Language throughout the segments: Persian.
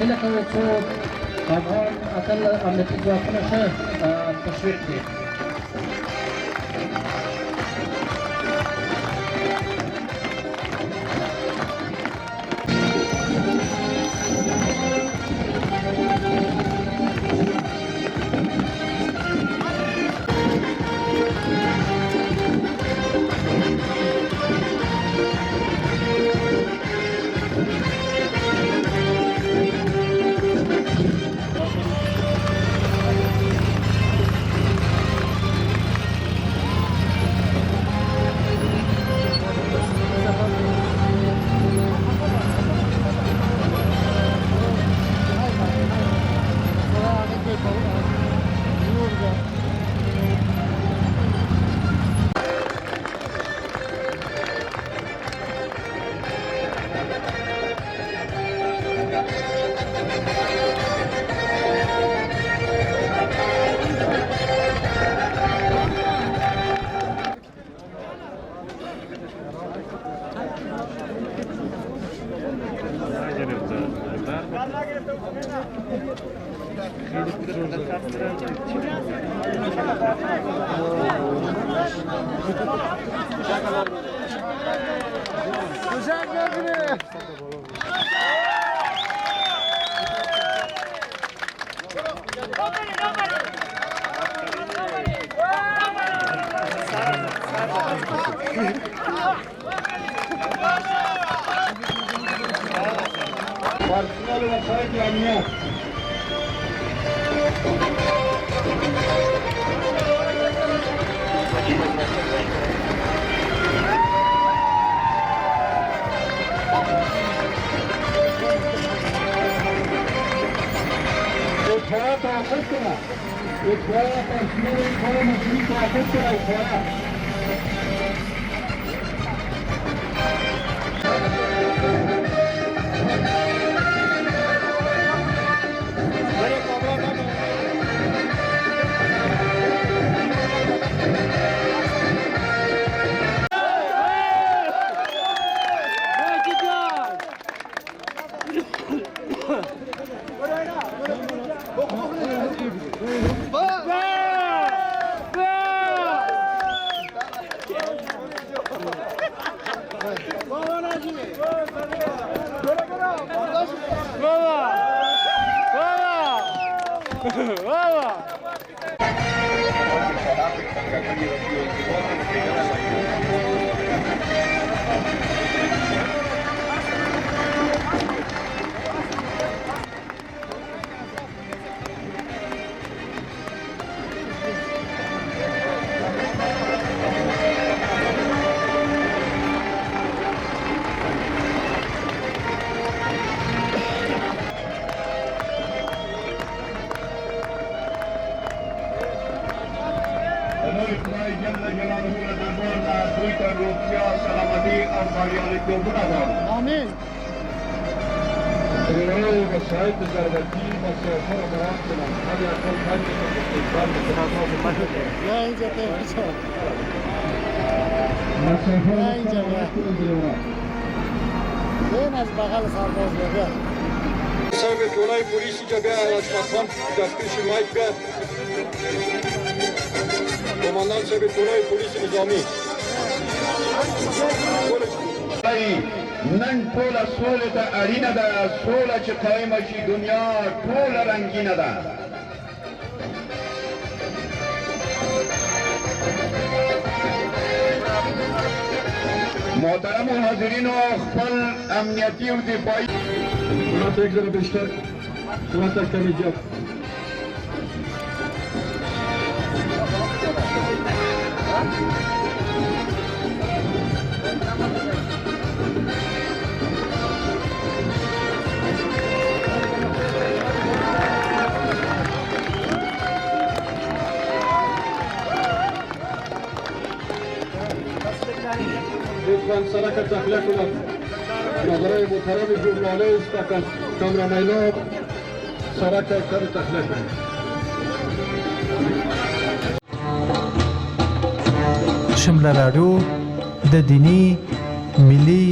هیله کوو څو افغان اتل امنیتي ځواکونه ښه تشویق کړي. پرسنل وسایل امنیت اطلاع تعاقب کنه اطلاع پرسنل این کار مسئولی تعاقب کنه اطلاع خدای جل جلاله را دربار در دوی تا روغتیا سلامتی او بریالیتوب بنوازد. آمین. برای وسایل ضرورتی مسافر مرام کنم. هر یک کل خرج یا اینجا اینجا. مسافر اینجا این از بغل سرباز بیا. صاحب ټولای پولیس جا بیا اشرف خان در پیش مایک بیا. قماندان صاحب ټولای پولیس نظامی. نن ټوله سوله ته اړینه ده سوله چې قایمه شي دنیا ټوله رنګینه ده محترمو حاضرینو خپل امنیتي او دفاعي قیمت یک ذره بیشتر قیمتش کمی زیاد لطفاً سرک تخلیه کنند برای محترم ژورنالیست و کامرامنان سرک کار تخلیه کنند شمله راډیو د دینی، ملي،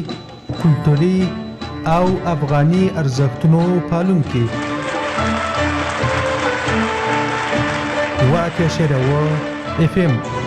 کلتوري او افغاني ارزښتونو پالونکي واکه شروع FM